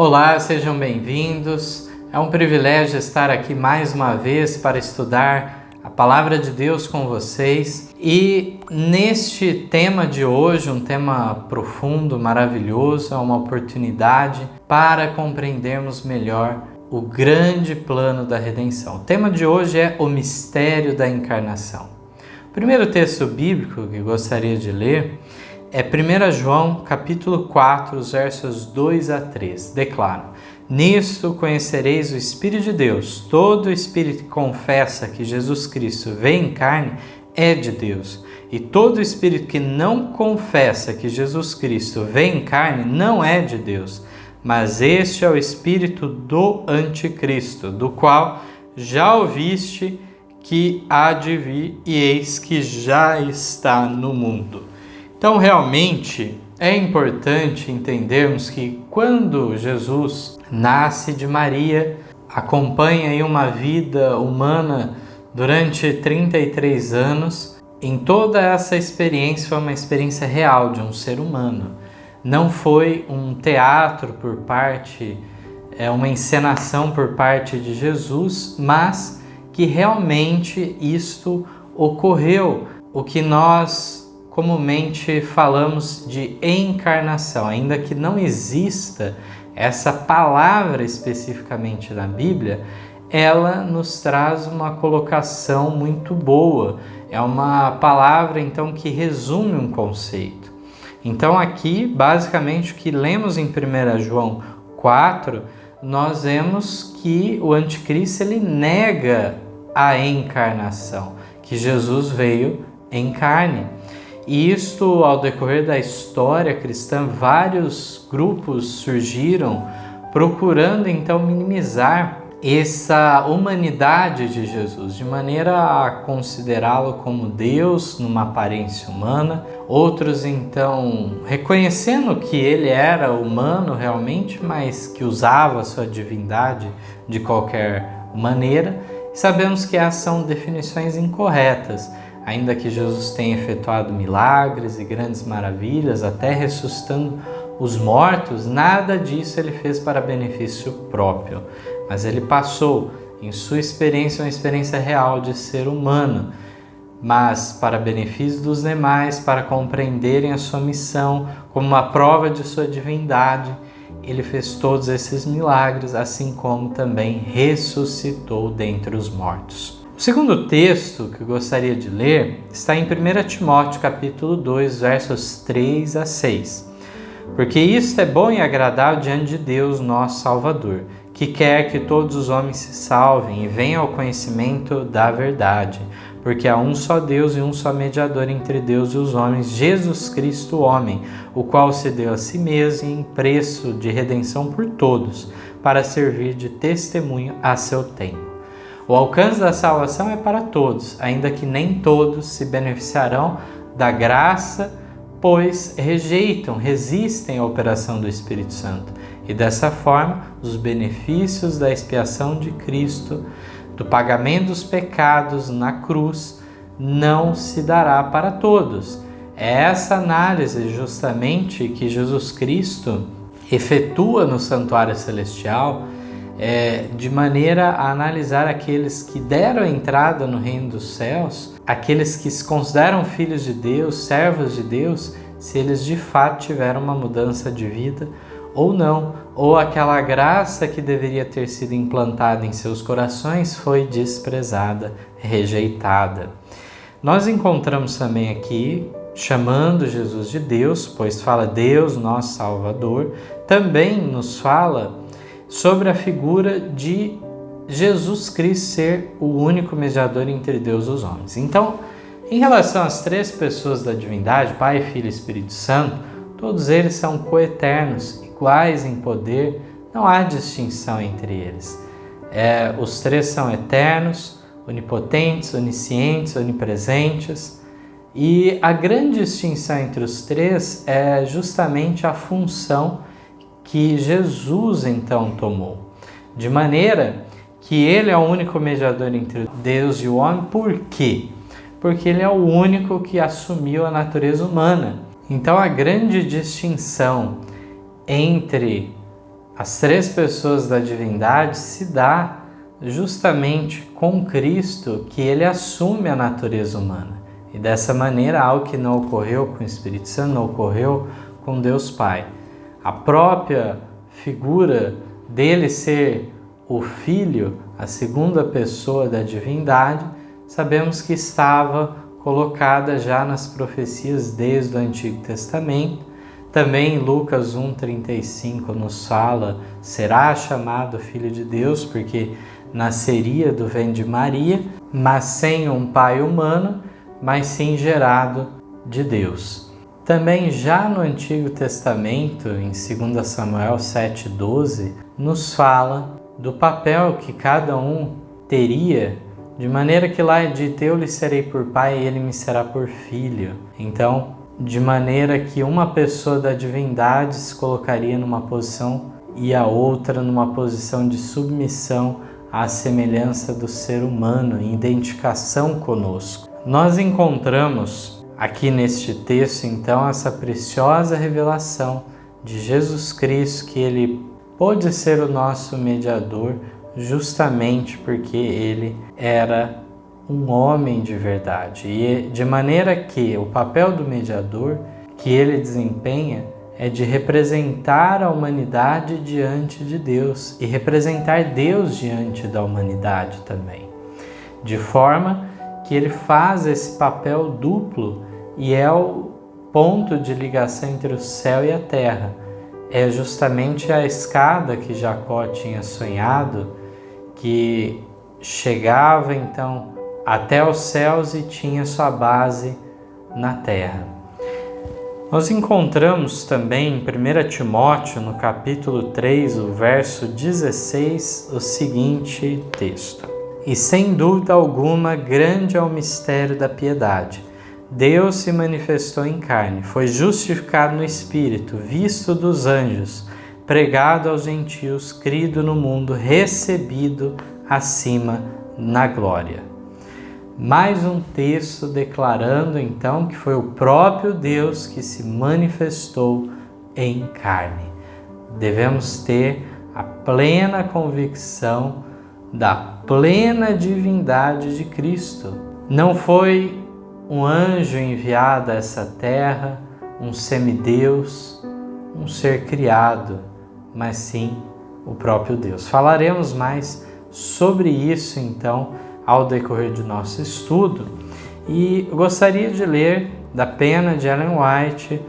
Olá, sejam bem-vindos. É um privilégio estar aqui mais uma vez para estudar a Palavra de Deus com vocês. E neste tema de hoje, um tema profundo, maravilhoso, é uma oportunidade para compreendermos melhor o grande plano da redenção. O tema de hoje é o mistério da encarnação. O primeiro texto bíblico que gostaria de ler é 1 João, capítulo 4, os versos 2 a 3. Declara: Nisto conhecereis o Espírito de Deus. Todo espírito que confessa que Jesus Cristo veio em carne é de Deus. E todo espírito que não confessa que Jesus Cristo veio em carne não é de Deus. Mas este é o espírito do anticristo, do qual já ouviste que há de vir, e eis que já está no mundo. Então, realmente, é importante entendermos que quando Jesus nasce de Maria, acompanha aí uma vida humana durante 33 anos, em toda essa experiência foi uma experiência real de um ser humano. Não foi um teatro por parte, uma encenação por parte de Jesus, mas que realmente isto ocorreu, o que nós comumente falamos de encarnação, ainda que não exista essa palavra especificamente na Bíblia, ela nos traz uma colocação muito boa. É uma palavra, então, que resume um conceito. Então, aqui, basicamente, o que lemos em 1 João 4, nós vemos que o anticristo ele nega a encarnação, que Jesus veio em carne. E isto, ao decorrer da história cristã, vários grupos surgiram procurando então minimizar essa humanidade de Jesus, de maneira a considerá-lo como Deus numa aparência humana. Outros então reconhecendo que ele era humano realmente, mas que usava a sua divindade de qualquer maneira. Sabemos que essas são definições incorretas. Ainda que Jesus tenha efetuado milagres e grandes maravilhas, até ressuscitando os mortos, nada disso ele fez para benefício próprio. Mas ele passou, em sua experiência, uma experiência real de ser humano, mas para benefício dos demais, para compreenderem a sua missão, como uma prova de sua divindade, ele fez todos esses milagres, assim como também ressuscitou dentre os mortos. O segundo texto que eu gostaria de ler está em 1 Timóteo capítulo 2, versos 3 a 6. Porque isto é bom e agradável diante de Deus, nosso Salvador, que quer que todos os homens se salvem e venham ao conhecimento da verdade. Porque há um só Deus e um só mediador entre Deus e os homens, Jesus Cristo, o homem, o qual se deu a si mesmo em preço de redenção por todos, para servir de testemunho a seu tempo. O alcance da salvação é para todos, ainda que nem todos se beneficiarão da graça, pois resistem à operação do Espírito Santo. E dessa forma, os benefícios da expiação de Cristo, do pagamento dos pecados na cruz, não se dará para todos. É essa análise justamente que Jesus Cristo efetua no santuário celestial, de maneira a analisar aqueles que deram entrada no reino dos céus, aqueles que se consideram filhos de Deus, servos de Deus, se eles de fato tiveram uma mudança de vida ou não, ou aquela graça que deveria ter sido implantada em seus corações foi desprezada, rejeitada. Nós encontramos também aqui, chamando Jesus de Deus, pois fala Deus, nosso Salvador, também nos fala sobre a figura de Jesus Cristo ser o único mediador entre Deus e os homens. Então, em relação às três pessoas da divindade, Pai, Filho e Espírito Santo, todos eles são coeternos, iguais em poder, não há distinção entre eles. Os três são eternos, onipotentes, oniscientes, onipresentes, e a grande distinção entre os três é justamente a função que Jesus então tomou, de maneira que ele é o único mediador entre Deus e o homem. Por quê? Porque ele é o único que assumiu a natureza humana. Então a grande distinção entre as três pessoas da divindade se dá justamente com Cristo, que ele assume a natureza humana. E dessa maneira, algo que não ocorreu com o Espírito Santo, não ocorreu com Deus Pai. A própria figura dele ser o Filho, a segunda pessoa da divindade, sabemos que estava colocada já nas profecias desde o Antigo Testamento. Também Lucas 1,35 nos fala, será chamado Filho de Deus, porque nasceria do ventre de Maria, mas sem um pai humano, mas sim gerado de Deus. Também já no Antigo Testamento, em 2 Samuel 7,12, nos fala do papel que cada um teria, de maneira que lá é dito, eu lhe serei por pai e ele me será por filho. Então, de maneira que uma pessoa da divindade se colocaria numa posição e a outra numa posição de submissão à semelhança do ser humano, em identificação conosco. Nós encontramos aqui neste texto, então, essa preciosa revelação de Jesus Cristo, que ele pôde ser o nosso mediador justamente porque ele era um homem de verdade. E de maneira que o papel do mediador que ele desempenha é de representar a humanidade diante de Deus e representar Deus diante da humanidade também. De forma que ele faz esse papel duplo e é o ponto de ligação entre o céu e a terra. É justamente a escada que Jacó tinha sonhado, que chegava então até os céus e tinha sua base na terra. Nós encontramos também em 1 Timóteo, no capítulo 3, o verso 16, o seguinte texto. E sem dúvida alguma, grande é o mistério da piedade. Deus se manifestou em carne, foi justificado no Espírito, visto dos anjos, pregado aos gentios, crido no mundo, recebido acima na glória. Mais um texto declarando então que foi o próprio Deus que se manifestou em carne. Devemos ter a plena convicção da plena divindade de Cristo. Não foi um anjo enviado a essa terra, um semideus, um ser criado, mas sim o próprio Deus. Falaremos mais sobre isso então ao decorrer do nosso estudo, e gostaria de ler da pena de Ellen White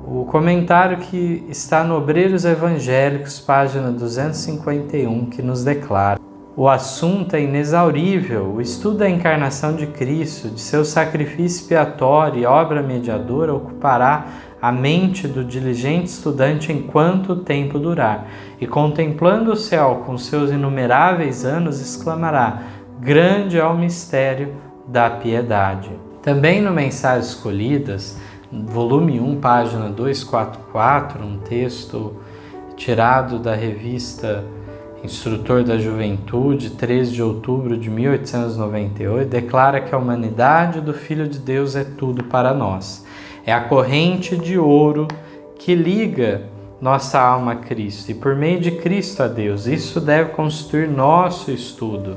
o comentário que está no Obreiros Evangélicos, página 251, que nos declara: o assunto é inexaurível, o estudo da encarnação de Cristo, de seu sacrifício expiatório e obra mediadora ocupará a mente do diligente estudante enquanto o tempo durar, e contemplando o céu com seus inumeráveis anos exclamará: grande é o mistério da piedade. Também no Mensagens Escolhidas, volume 1, página 244, um texto tirado da revista Instrutor da Juventude, 3 de outubro de 1898, declara que a humanidade do Filho de Deus é tudo para nós. É a corrente de ouro que liga nossa alma a Cristo e por meio de Cristo a Deus. Isso deve constituir nosso estudo.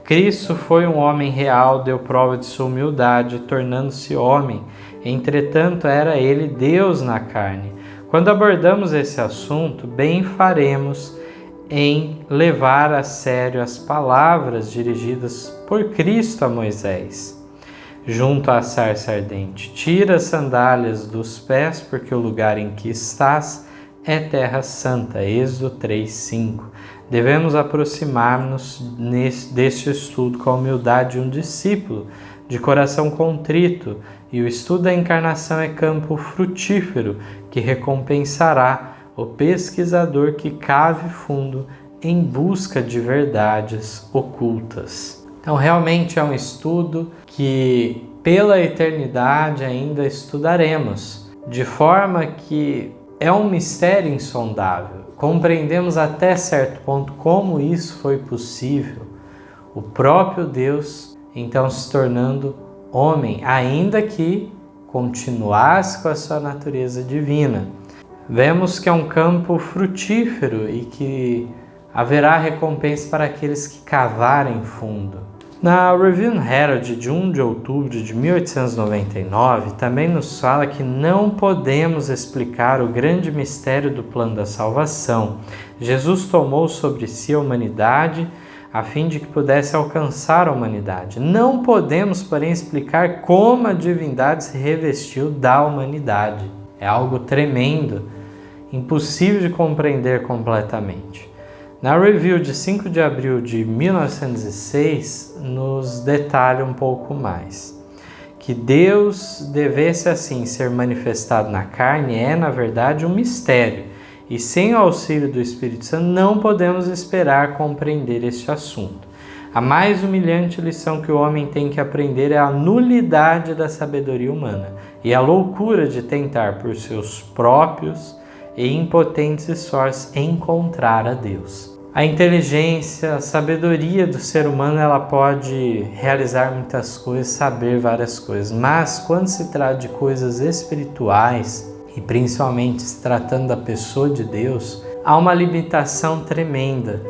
Cristo foi um homem real, deu prova de sua humildade, tornando-se homem. Entretanto, era ele Deus na carne. Quando abordamos esse assunto, bem faremos em levar a sério as palavras dirigidas por Cristo a Moisés. Junto à sarça ardente, tira as sandálias dos pés, porque o lugar em que estás é terra santa. Êxodo 3:5. Devemos aproximar-nos deste estudo com a humildade de um discípulo, de coração contrito, e o estudo da encarnação é campo frutífero que recompensará o pesquisador que cave fundo em busca de verdades ocultas. Então, realmente é um estudo que pela eternidade ainda estudaremos, de forma que é um mistério insondável. Compreendemos até certo ponto como isso foi possível. O próprio Deus, então, se tornando homem, ainda que continuasse com a sua natureza divina. vemos que é um campo frutífero e que haverá recompensa para aqueles que cavarem fundo. Na Review and Herald de 1 de outubro de 1899, também nos fala que não podemos explicar o grande mistério do plano da salvação. Jesus tomou sobre si a humanidade a fim de que pudesse alcançar a humanidade. Não podemos, porém, explicar como a divindade se revestiu da humanidade. É algo tremendo, impossível de compreender completamente. Na review de 5 de abril de 1906, nos detalha um pouco mais. Que Deus devesse assim ser manifestado na carne é, na verdade, um mistério. E sem o auxílio do Espírito Santo não podemos esperar compreender este assunto. A mais humilhante lição que o homem tem que aprender é a nulidade da sabedoria humana e a loucura de tentar por seus próprios e impotentes esforços encontrar a Deus. A inteligência, a sabedoria do ser humano, ela pode realizar muitas coisas, saber várias coisas, mas quando se trata de coisas espirituais, e principalmente se tratando da pessoa de Deus, há uma limitação tremenda,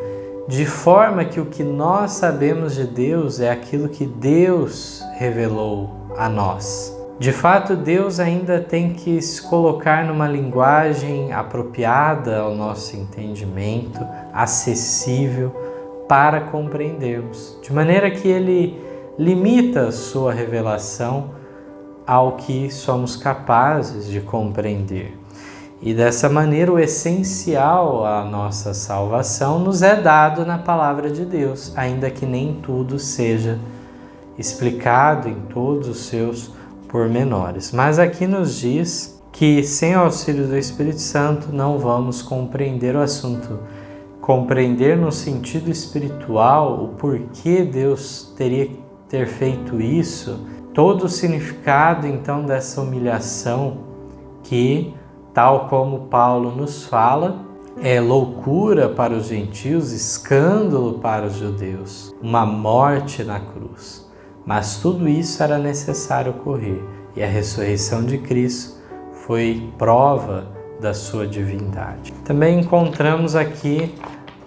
de forma que o que nós sabemos de Deus é aquilo que Deus revelou a nós. De fato, Deus ainda tem que se colocar numa linguagem apropriada ao nosso entendimento, acessível, para compreendermos. De maneira que Ele limita a sua revelação ao que somos capazes de compreender. E dessa maneira, o essencial à nossa salvação nos é dado na Palavra de Deus, ainda que nem tudo seja explicado em todos os seus pormenores. Mas aqui nos diz que sem o auxílio do Espírito Santo não vamos compreender o assunto. Compreender no sentido espiritual o porquê Deus teria que ter feito isso, todo o significado então dessa humilhação que, tal como Paulo nos fala, é loucura para os gentios, escândalo para os judeus, uma morte na cruz. Mas tudo isso era necessário ocorrer, e a ressurreição de Cristo foi prova da sua divindade. Também encontramos aqui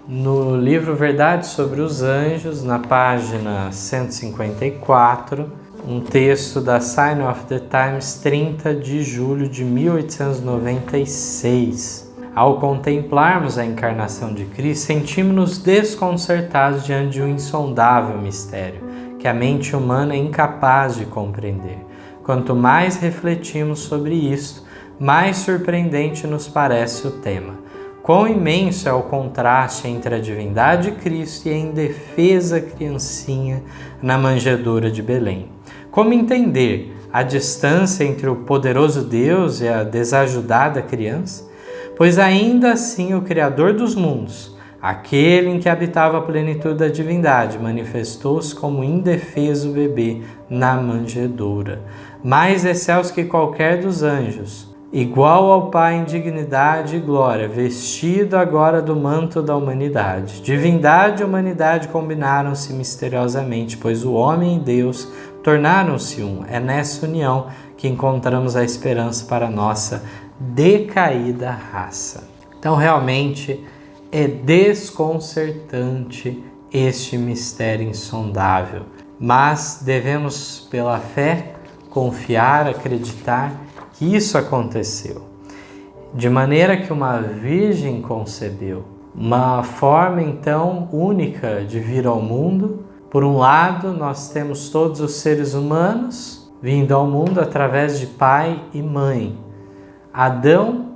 no livro Verdade sobre os Anjos, na página 154, um texto da Sign of the Times, 30 de julho de 1896. Ao contemplarmos a encarnação de Cristo, sentimos-nos desconcertados diante de um insondável mistério que a mente humana é incapaz de compreender. Quanto mais refletimos sobre isto, mais surpreendente nos parece o tema. Quão imenso é o contraste entre a divindade de Cristo e a indefesa criancinha na manjedoura de Belém. Como entender a distância entre o poderoso Deus e a desajudada criança? Pois ainda assim o Criador dos mundos, aquele em que habitava a plenitude da divindade, manifestou-se como indefeso bebê na manjedoura, mais excelso que qualquer dos anjos, igual ao Pai em dignidade e glória, vestido agora do manto da humanidade. Divindade e humanidade combinaram-se misteriosamente, pois o homem e Deus tornaram-se um. É nessa união que encontramos a esperança para a nossa decaída raça. Então, realmente, é desconcertante este mistério insondável, mas devemos, pela fé, confiar, acreditar que isso aconteceu. De maneira que uma virgem concebeu, uma forma então única de vir ao mundo. Por um lado, nós temos todos os seres humanos vindo ao mundo através de pai e mãe. Adão,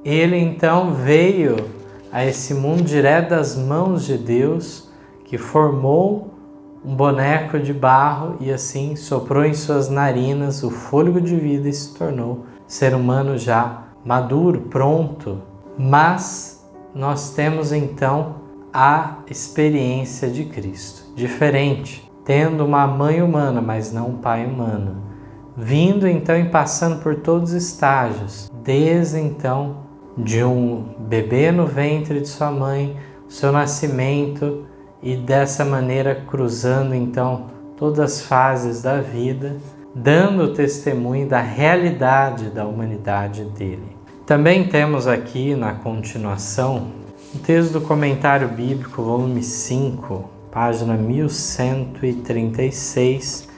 ele então veio a esse mundo direto das mãos de Deus, que formou um boneco de barro e assim soprou em suas narinas o fôlego de vida e se tornou ser humano já maduro, pronto. Mas nós temos então a experiência de Cristo, diferente, tendo uma mãe humana, mas não um pai humano, vindo então e passando por todos os estágios, desde então de um bebê no ventre de sua mãe, seu nascimento, e dessa maneira cruzando então todas as fases da vida, dando testemunho da realidade da humanidade dele. Também temos aqui na continuação um texto do Comentário Bíblico, volume 5, página 1136,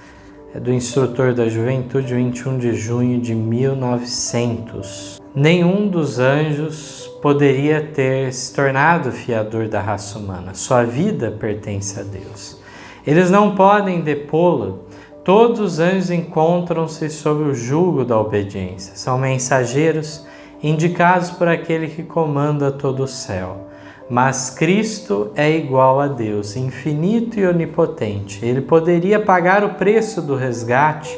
do Instrutor da Juventude, 21 de junho de 1900. Nenhum dos anjos poderia ter se tornado fiador da raça humana. Sua vida pertence a Deus. Eles não podem depô-lo. Todos os anjos encontram-se sob o jugo da obediência. São mensageiros indicados por aquele que comanda todo o céu. Mas Cristo é igual a Deus, infinito e onipotente. Ele poderia pagar o preço do resgate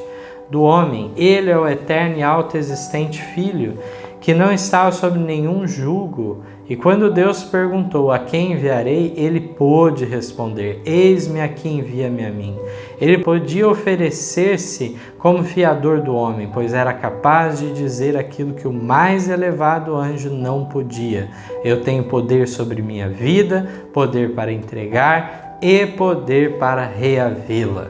do homem. Ele é o eterno e autoexistente Filho, que não estava sob nenhum jugo. E quando Deus perguntou: a quem enviarei? Ele pôde responder: eis-me aqui, envia-me a mim. Ele podia oferecer-se como fiador do homem, pois era capaz de dizer aquilo que o mais elevado anjo não podia: eu tenho poder sobre minha vida, poder para entregar e poder para reavê-la.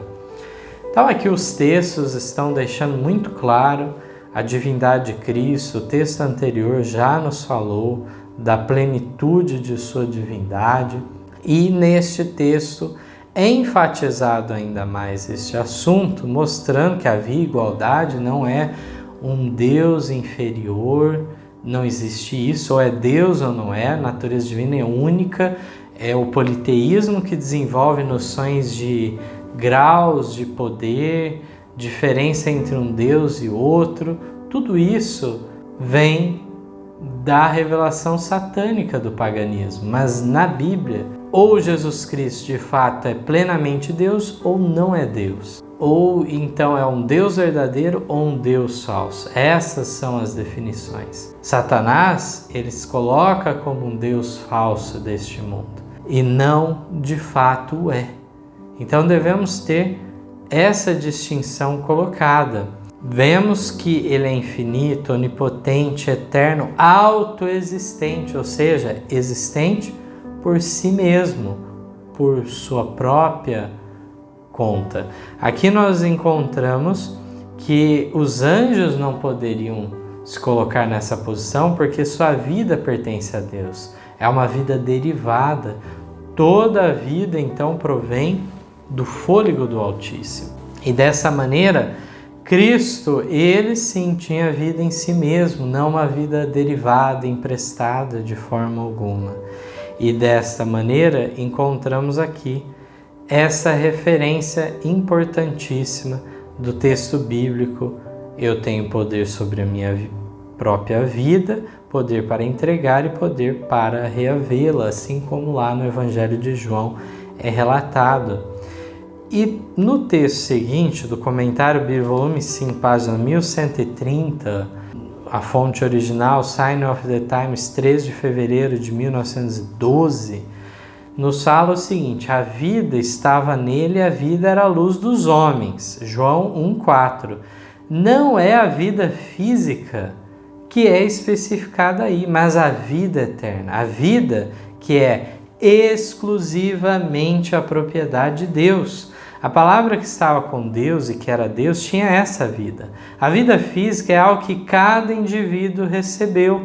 Então aqui os textos estão deixando muito claro a divindade de Cristo. O texto anterior já nos falou da plenitude de sua divindade, e neste texto é enfatizado ainda mais este assunto, mostrando que havia igualdade, não é um Deus inferior, não existe isso, ou é Deus ou não é, a natureza divina é única, é o politeísmo que desenvolve noções de graus de poder, diferença entre um Deus e outro. Tudo isso vem da revelação satânica do paganismo, mas na Bíblia, ou Jesus Cristo de fato é plenamente Deus ou não é Deus, ou então é um Deus verdadeiro ou um Deus falso. Essas são as definições. Satanás, ele se coloca como um Deus falso deste mundo e não de fato é. Então devemos ter essa distinção colocada. Vemos que ele é infinito, onipotente, eterno, autoexistente, ou seja, existente por si mesmo, por sua própria conta. Aqui nós encontramos que os anjos não poderiam se colocar nessa posição porque sua vida pertence a Deus. É uma vida derivada. Toda a vida, então, provém do fôlego do Altíssimo. E dessa maneira, Cristo, ele sim tinha vida em si mesmo, não uma vida derivada, emprestada de forma alguma. E desta maneira encontramos aqui essa referência importantíssima do texto bíblico: eu tenho poder sobre a minha própria vida, poder para entregar e poder para reavê-la, assim como lá no Evangelho de João é relatado. E no texto seguinte, do Comentário Bíblico, volume 5, página 1130, a fonte original, Sign of the Times, 3 de fevereiro de 1912, nos fala o seguinte: a vida estava nele, a vida era a luz dos homens. João 1,4. Não é a vida física que é especificada aí, mas a vida eterna, a vida que é exclusivamente a propriedade de Deus. A palavra que estava com Deus e que era Deus tinha essa vida. A vida física é algo que cada indivíduo recebeu.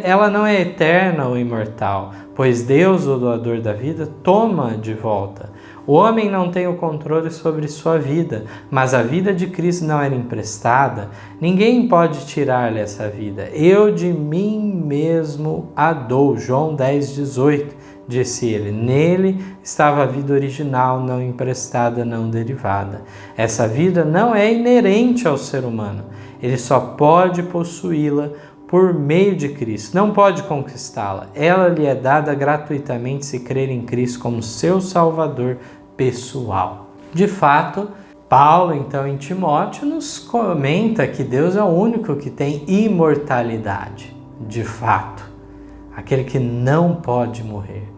Ela não é eterna ou imortal, pois Deus, o doador da vida, toma de volta. O homem não tem o controle sobre sua vida, mas a vida de Cristo não era emprestada. Ninguém pode tirar-lhe essa vida. Eu de mim mesmo a dou. João 10,18. Disse ele: nele estava a vida original, não emprestada, não derivada. Essa vida não é inerente ao ser humano. Ele só pode possuí-la por meio de Cristo. Não pode conquistá-la. Ela lhe é dada gratuitamente se crer em Cristo como seu Salvador pessoal. De fato, Paulo, então, em Timóteo, nos comenta que Deus é o único que tem imortalidade. De fato, aquele que não pode morrer.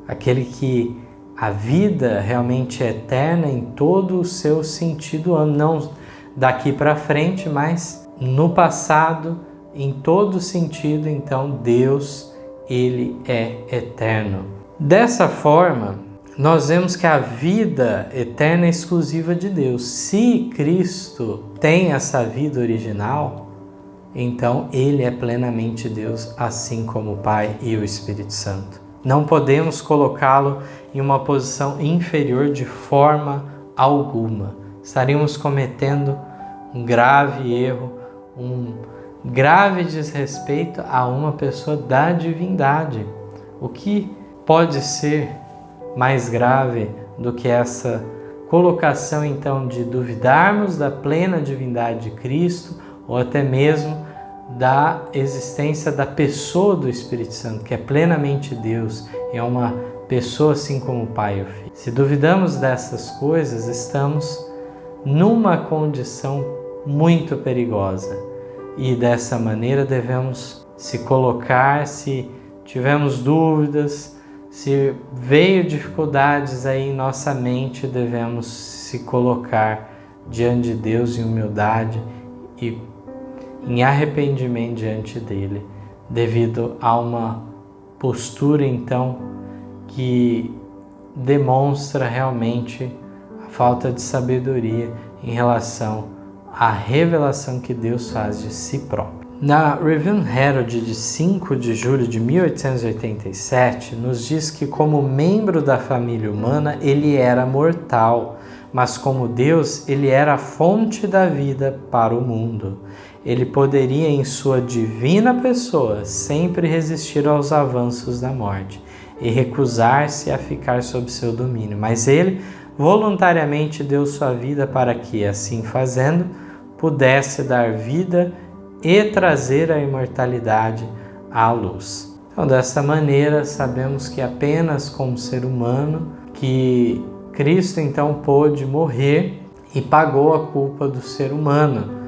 Aquele que a vida realmente é eterna em todo o seu sentido, não daqui para frente, mas no passado, em todo sentido. Então Deus, ele é eterno. Dessa forma, nós vemos que a vida eterna é exclusiva de Deus. Se Cristo tem essa vida original, então ele é plenamente Deus, assim como o Pai e o Espírito Santo. Não podemos colocá-lo em uma posição inferior de forma alguma. Estaríamos cometendo um grave erro, um grave desrespeito a uma pessoa da divindade. O que pode ser mais grave do que essa colocação, então, de duvidarmos da plena divindade de Cristo ou até mesmo da existência da pessoa do Espírito Santo, que é plenamente Deus, é uma pessoa assim como o Pai e o Filho. Se duvidamos dessas coisas, estamos numa condição muito perigosa e dessa maneira devemos se colocar, se tivermos dúvidas, se veio dificuldades aí em nossa mente, devemos se colocar diante de Deus em humildade e em arrependimento diante dele, devido a uma postura então que demonstra realmente a falta de sabedoria em relação à revelação que Deus faz de si próprio. Na Review Herald de 5 de julho de 1887, nos diz que como membro da família humana ele era mortal, mas como Deus ele era a fonte da vida para o mundo. Ele poderia em sua divina pessoa sempre resistir aos avanços da morte e recusar-se a ficar sob seu domínio, mas ele voluntariamente deu sua vida para que, assim fazendo, pudesse dar vida e trazer a imortalidade à luz. Então, dessa maneira, sabemos que apenas como ser humano que Cristo então pôde morrer e pagou a culpa do ser humano,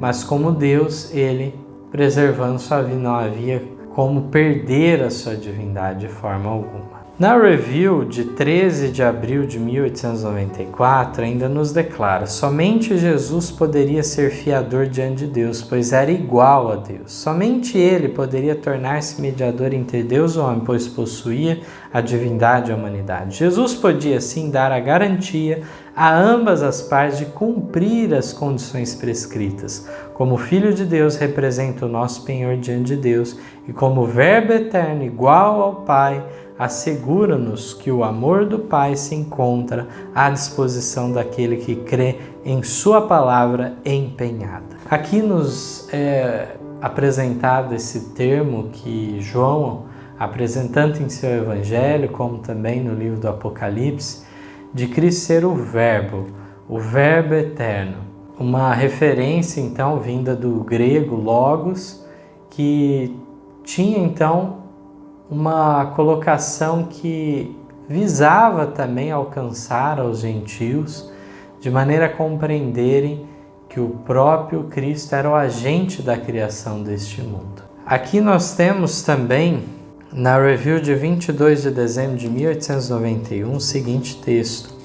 mas como Deus, ele preservando sua vida, não havia como perder a sua divindade de forma alguma. Na Review de 13 de abril de 1894 ainda nos declara: somente Jesus poderia ser fiador diante de Deus, pois era igual a Deus. Somente ele poderia tornar-se mediador entre Deus e o homem, pois possuía a divindade e a humanidade. Jesus podia sim dar a garantia a ambas as partes de cumprir as condições prescritas. Como Filho de Deus representa o nosso penhor diante de Deus e como Verbo eterno igual ao Pai, assegura-nos que o amor do Pai se encontra à disposição daquele que crê em sua palavra empenhada. Aqui nos é apresentado esse termo que João, apresentando em seu evangelho, como também no livro do Apocalipse, de Cristo ser o Verbo eterno. Uma referência então vinda do grego logos, que tinha então uma colocação que visava também alcançar aos gentios, de maneira a compreenderem que o próprio Cristo era o agente da criação deste mundo. Aqui nós temos também, na Review de 22 de dezembro de 1891, o seguinte texto: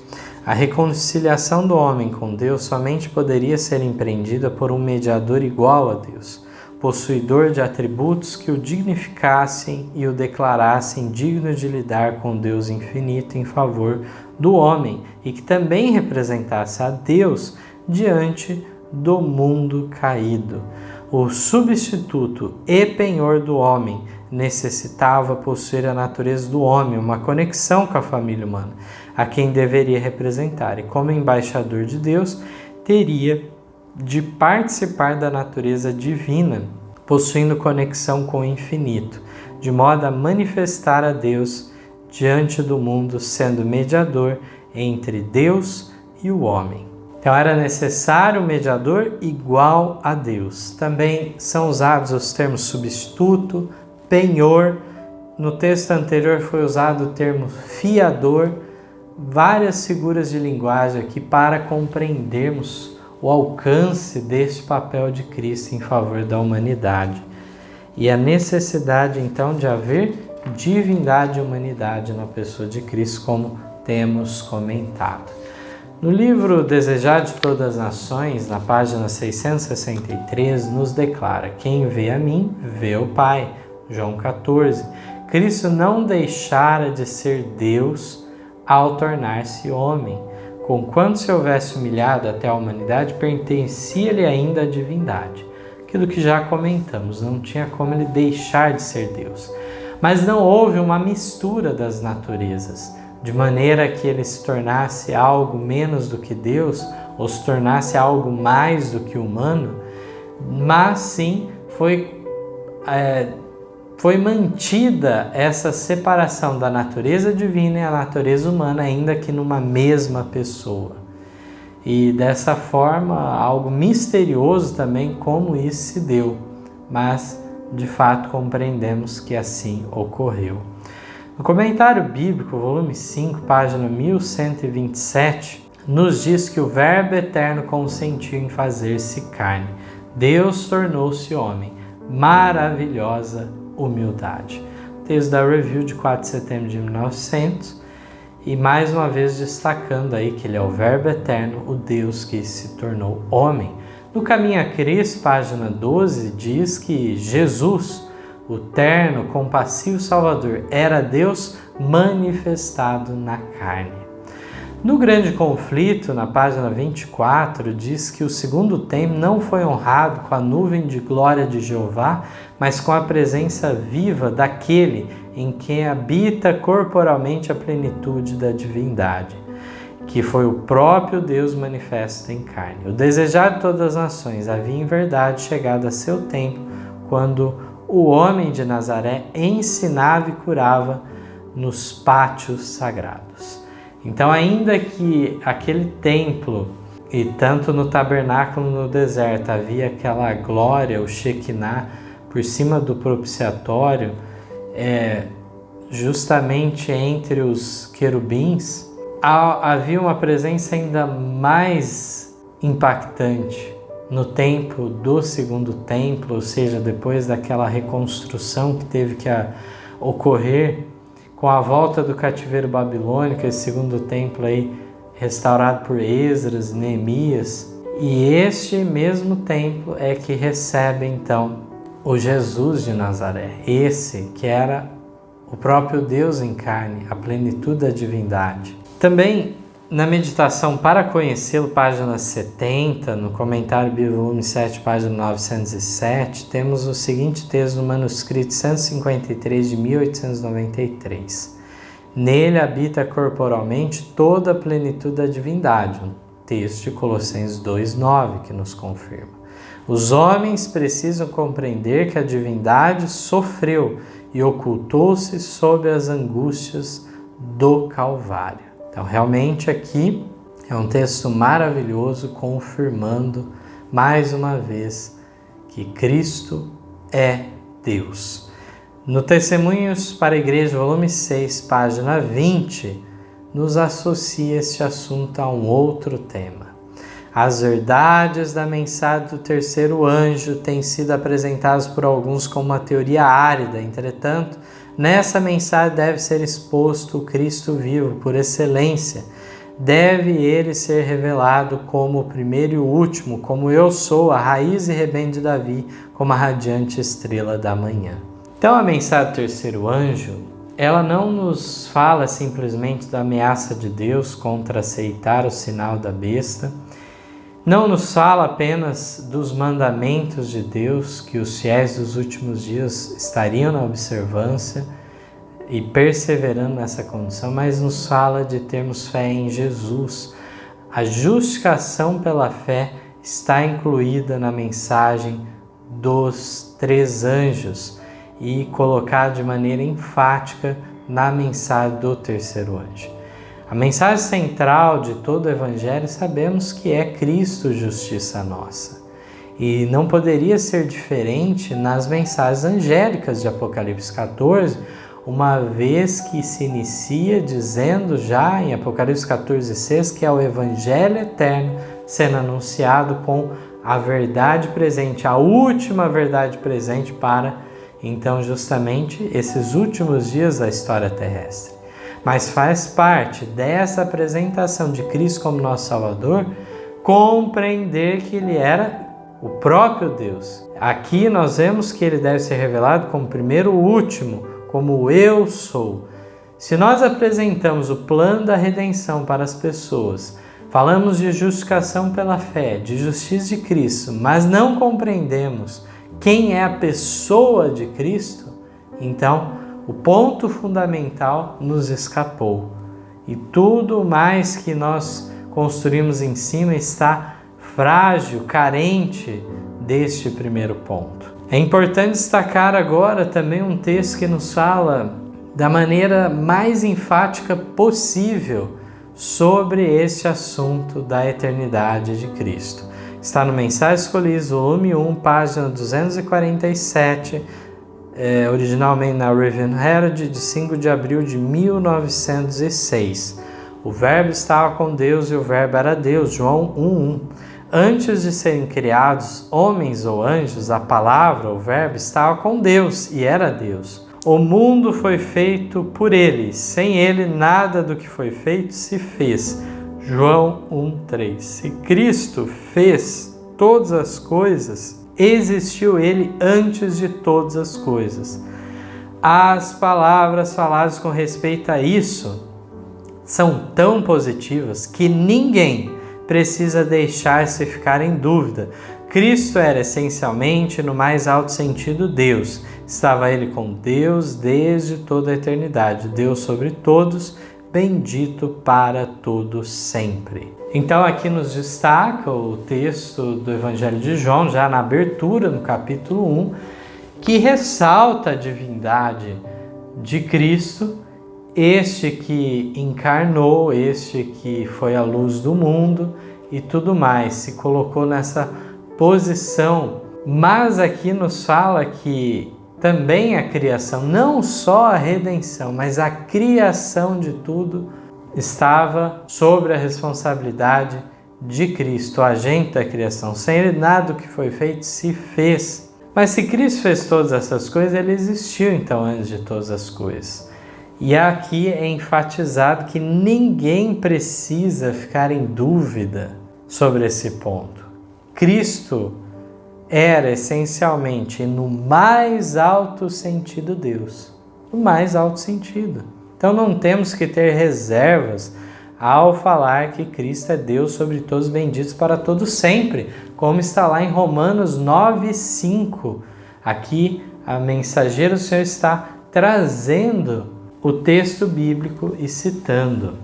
a reconciliação do homem com Deus somente poderia ser empreendida por um mediador igual a Deus, possuidor de atributos que o dignificassem e o declarassem digno de lidar com Deus infinito em favor do homem e que também representasse a Deus diante do mundo caído. O substituto e penhor do homem necessitava possuir a natureza do homem, uma conexão com a família humana, a quem deveria representar, e como embaixador de Deus, teria de participar da natureza divina, possuindo conexão com o infinito, de modo a manifestar a Deus diante do mundo, sendo mediador entre Deus e o homem. Então era necessário um mediador igual a Deus. Também são usados os termos substituto, penhor. No texto anterior foi usado o termo fiador, várias figuras de linguagem aqui para compreendermos o alcance deste papel de Cristo em favor da humanidade e a necessidade então de haver divindade e humanidade na pessoa de Cristo, como temos comentado. No livro Desejar de Todas as Nações, na página 663, nos declara: quem vê a mim, vê o Pai. João 14. Cristo não deixara de ser Deus ao tornar-se homem. Conquanto se houvesse humilhado até a humanidade, pertencia-lhe ainda a divindade. aquilo que já comentamos, não tinha como ele deixar de ser Deus. Mas não houve uma mistura das naturezas, de maneira que ele se tornasse algo menos do que Deus, ou se tornasse algo mais do que humano, mas sim foi mantida essa separação da natureza divina e a natureza humana, ainda que numa mesma pessoa. E dessa forma, algo misterioso também como isso se deu, mas de fato compreendemos que assim ocorreu. No Comentário Bíblico, volume 5, página 1127, nos diz que o Verbo eterno consentiu em fazer-se carne. Deus tornou-se homem. Maravilhosa humildade. Texto da Review de 4 de setembro de 1900. E mais uma vez destacando aí que ele é o Verbo eterno, o Deus que se tornou homem. No Caminho a Cristo, página 12, diz que Jesus, o terno, compassivo Salvador, era Deus manifestado na carne. No Grande Conflito, na página 24, diz que o segundo templo não foi honrado com a nuvem de glória de Jeová, mas com a presença viva daquele em quem habita corporalmente a plenitude da divindade, que foi o próprio Deus manifesto em carne. O desejado de todas as nações havia em verdade chegado a seu tempo, quando o homem de Nazaré ensinava e curava nos pátios sagrados. Então, ainda que aquele templo, e tanto no tabernáculo no deserto, havia aquela glória, o Shekinah, por cima do propiciatório, justamente entre os querubins, havia uma presença ainda mais impactante no tempo do segundo templo, ou seja, depois daquela reconstrução que teve que ocorrer com a volta do cativeiro babilônico, esse segundo templo aí restaurado por Esdras, Neemias. E este mesmo templo é que recebe então o Jesus de Nazaré, esse que era o próprio Deus em carne, a plenitude da divindade. Também na meditação para conhecê-lo, página 70, no Comentário Bíblico, volume 7, página 907, temos o seguinte texto no manuscrito 153 de 1893. Nele habita corporalmente toda a plenitude da divindade, um texto de Colossenses 2,9 que nos confirma. Os homens precisam compreender que a divindade sofreu e ocultou-se sob as angústias do Calvário. Então, realmente aqui é um texto maravilhoso, confirmando mais uma vez que Cristo é Deus. No Testemunhos para a Igreja, volume 6, página 20, nos associa este assunto a um outro tema. As verdades da mensagem do terceiro anjo têm sido apresentadas por alguns como uma teoria árida. Entretanto, nessa mensagem deve ser exposto o Cristo vivo por excelência. Deve ele ser revelado como o primeiro e o último, como eu sou, a raiz e rebento de Davi, como a radiante estrela da manhã. Então a mensagem do terceiro anjo, ela não nos fala simplesmente da ameaça de Deus contra aceitar o sinal da besta, não nos fala apenas dos mandamentos de Deus, que os fiéis dos últimos dias estariam na observância e perseverando nessa condição, mas nos fala de termos fé em Jesus. A justificação pela fé está incluída na mensagem dos três anjos e colocada de maneira enfática na mensagem do terceiro anjo. A mensagem central de todo o Evangelho sabemos que é Cristo, justiça nossa. E não poderia ser diferente nas mensagens angélicas de Apocalipse 14, uma vez que se inicia dizendo já em Apocalipse 14:6 que é o Evangelho eterno sendo anunciado com a verdade presente, a última verdade presente para, então, justamente esses últimos dias da história terrestre. Mas faz parte dessa apresentação de Cristo como nosso Salvador compreender que Ele era o próprio Deus. Aqui nós vemos que Ele deve ser revelado como primeiro e último, como eu sou. Se nós apresentamos o plano da redenção para as pessoas Falamos de justificação pela fé, de justiça de Cristo, mas não compreendemos quem é a pessoa de Cristo, então o ponto fundamental nos escapou. E tudo mais que nós construímos em cima está frágil, carente deste primeiro ponto. É importante destacar agora também um texto que nos fala da maneira mais enfática possível sobre este assunto da eternidade de Cristo. Está no Mensagens Escolhidas, volume 1, página 247, originalmente na Review Herald, de 5 de abril de 1906. O Verbo estava com Deus e o Verbo era Deus, João 1:1. Antes de serem criados homens ou anjos, a palavra, o Verbo, estava com Deus e era Deus. O mundo foi feito por ele, sem ele nada do que foi feito se fez. João 1:3. Se Cristo fez todas as coisas, existiu ele antes de todas as coisas. As palavras faladas com respeito a isso são tão positivas que ninguém precisa deixar-se ficar em dúvida. Cristo era essencialmente, no mais alto sentido, Deus. Estava ele com Deus desde toda a eternidade. Deus sobre todos, bendito para todos sempre. Então aqui nos destaca o texto do Evangelho de João, já na abertura, no capítulo 1, que ressalta a divindade de Cristo, este que encarnou, este que foi a luz do mundo e tudo mais, se colocou nessa posição. Mas aqui nos fala que também a criação, não só a redenção, mas a criação de tudo estava sobre a responsabilidade de Cristo, o agente da criação. Sem ele, nada do que foi feito se fez. Mas se Cristo fez todas essas coisas, ele existiu então antes de todas as coisas. E aqui é enfatizado que ninguém precisa ficar em dúvida sobre esse ponto. Cristo era essencialmente, no mais alto sentido, Deus. No mais alto sentido. Então não temos que ter reservas ao falar que Cristo é Deus sobre todos, benditos para todos sempre, como está lá em Romanos 9:5. Aqui a mensageira do Senhor está trazendo o texto bíblico e citando.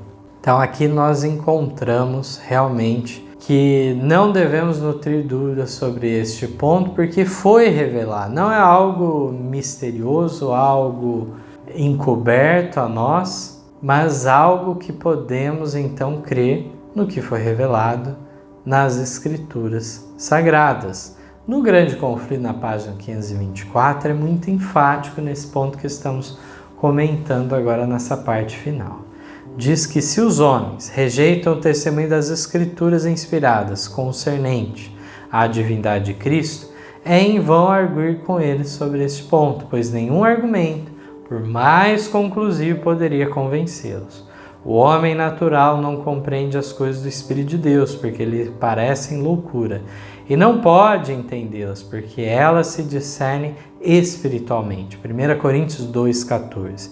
Então aqui nós encontramos realmente que não devemos nutrir dúvidas sobre este ponto, porque foi revelado. Não é algo misterioso, algo encoberto a nós, mas algo que podemos então crer no que foi revelado nas Escrituras Sagradas. No Grande Conflito, na página 524, é muito enfático nesse ponto que estamos comentando agora nessa parte final. Diz que se os homens rejeitam o testemunho das Escrituras inspiradas concernente à divindade de Cristo, é em vão arguir com eles sobre este ponto, pois nenhum argumento, por mais conclusivo, poderia convencê-los. O homem natural não compreende as coisas do Espírito de Deus, porque lhe parecem loucura, e não pode entendê-las, porque elas se discernem espiritualmente. 1 Coríntios 2,14.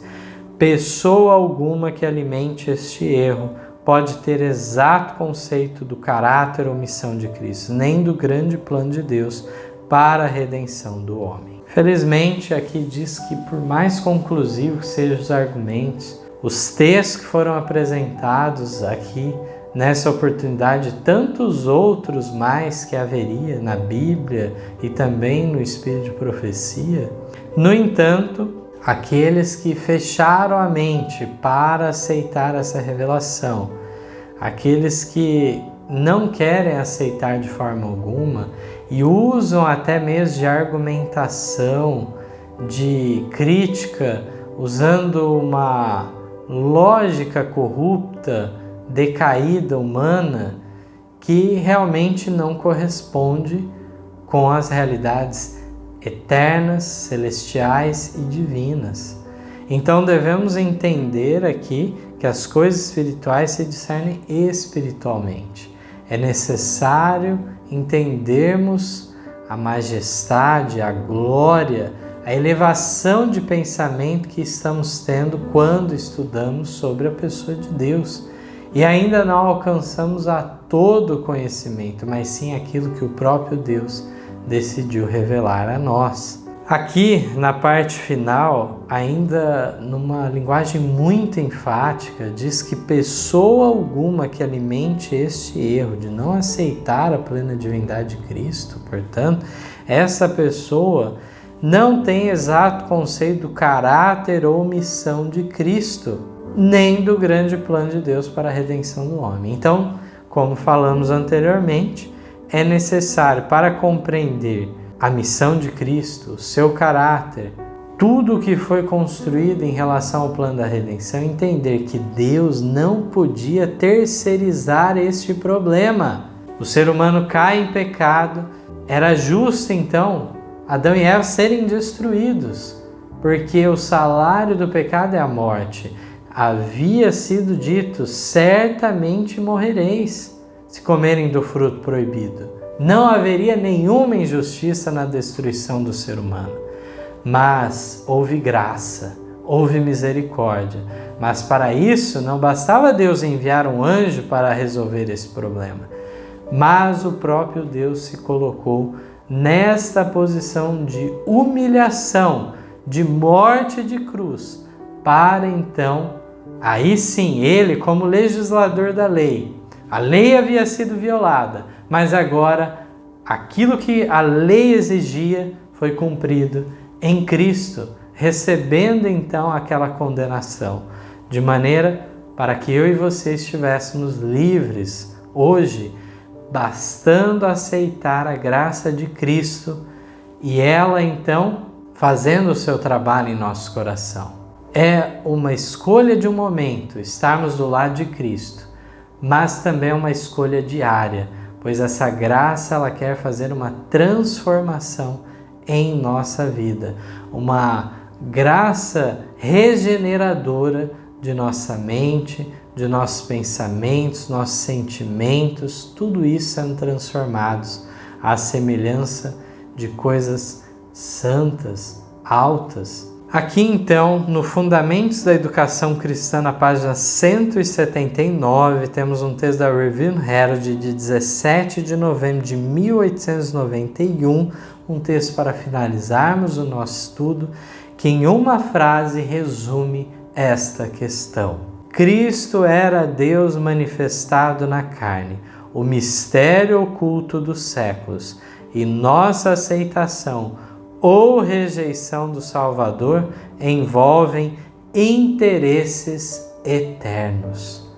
Pessoa alguma que alimente este erro pode ter exato conceito do caráter ou missão de Cristo, nem do grande plano de Deus para a redenção do homem. Felizmente, aqui diz que por mais conclusivos que sejam os argumentos, os textos que foram apresentados aqui nessa oportunidade, tantos outros mais que haveria na Bíblia e também no Espírito de Profecia, no entanto, aqueles que fecharam a mente para aceitar essa revelação, aqueles que não querem aceitar de forma alguma e usam até mesmo de argumentação, de crítica, usando uma lógica corrupta, decaída, humana, que realmente não corresponde com as realidades eternas, celestiais e divinas. Então devemos entender aqui que as coisas espirituais se discernem espiritualmente. É necessário entendermos a majestade, a glória, a elevação de pensamento que estamos tendo quando estudamos sobre a pessoa de Deus. e ainda não alcançamos a todo o conhecimento, mas sim aquilo que o próprio Deus decidiu revelar a nós. Aqui, na parte final, ainda numa linguagem muito enfática, diz que pessoa alguma que alimente este erro de não aceitar a plena divindade de Cristo, portanto, essa pessoa não tem exato conceito do caráter ou missão de Cristo, nem do grande plano de Deus para a redenção do homem. Então, como falamos anteriormente, é necessário para compreender a missão de Cristo, o seu caráter, tudo o que foi construído em relação ao plano da redenção, entender que Deus não podia terceirizar este problema. O ser humano cai em pecado, era justo então Adão e Eva serem destruídos, porque o salário do pecado é a morte. Havia sido dito, certamente morrereis se comerem do fruto proibido. Não haveria nenhuma injustiça na destruição do ser humano. Mas houve graça, houve misericórdia. Mas para isso não bastava Deus enviar um anjo para resolver esse problema. Mas o próprio Deus se colocou nesta posição de humilhação, de morte de cruz, para então, aí sim, ele como legislador da lei, a lei havia sido violada, mas agora aquilo que a lei exigia foi cumprido em Cristo, recebendo então aquela condenação, de maneira para que eu e você estivéssemos livres hoje, bastando aceitar a graça de Cristo e ela então fazendo o seu trabalho em nosso coração. É uma escolha de um momento estarmos do lado de Cristo, mas também é uma escolha diária, pois essa graça ela quer fazer uma transformação em nossa vida, uma graça regeneradora de nossa mente, de nossos pensamentos, nossos sentimentos, tudo isso sendo transformados à semelhança de coisas santas, altas. Aqui então, no Fundamentos da Educação Cristã, na página 179, temos um texto da Review Herald de 17 de novembro de 1891, um texto para finalizarmos o nosso estudo, que em uma frase resume esta questão. Cristo era Deus manifestado na carne, o mistério oculto dos séculos, e nossa aceitação ou rejeição do Salvador envolvem interesses eternos.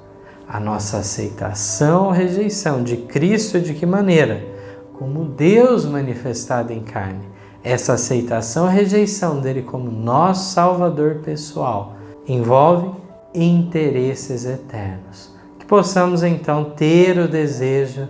A nossa aceitação ou rejeição de Cristo, de que maneira? Como Deus manifestado em carne. Essa aceitação ou rejeição dele como nosso Salvador pessoal envolve interesses eternos. Que possamos então ter o desejo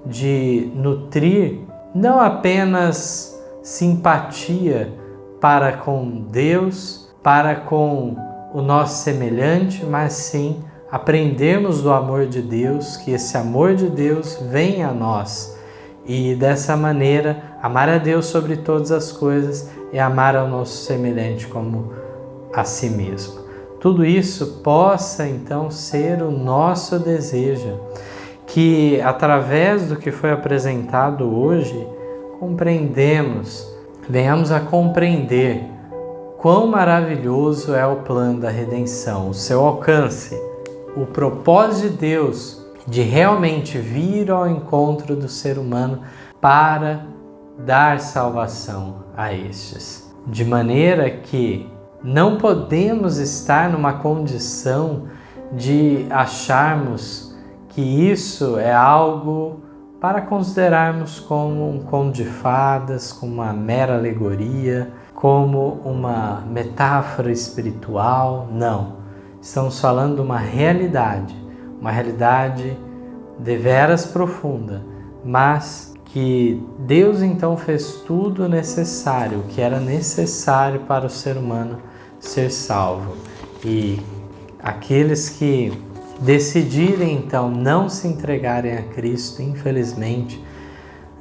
de nutrir não apenas simpatia para com Deus, para com o nosso semelhante, mas sim aprendermos do amor de Deus, que esse amor de Deus venha a nós e dessa maneira amar a Deus sobre todas as coisas e amar ao nosso semelhante como a si mesmo. Tudo isso possa então ser o nosso desejo, que através do que foi apresentado hoje, venhamos a compreender quão maravilhoso é o plano da redenção, o seu alcance, o propósito de Deus de realmente vir ao encontro do ser humano para dar salvação a estes. De maneira que não podemos estar numa condição de acharmos que isso é algo para considerarmos como um conto de fadas, como uma mera alegoria, como uma metáfora espiritual. Não. Estamos falando de uma realidade deveras profunda, mas que Deus então fez tudo necessário, o que era necessário para o ser humano ser salvo. E aqueles que decidirem então não se entregarem a Cristo, infelizmente,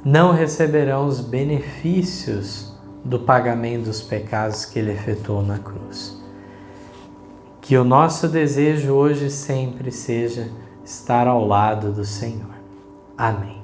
não receberão os benefícios do pagamento dos pecados que Ele efetuou na cruz. Que o nosso desejo hoje sempre seja estar ao lado do Senhor. Amém.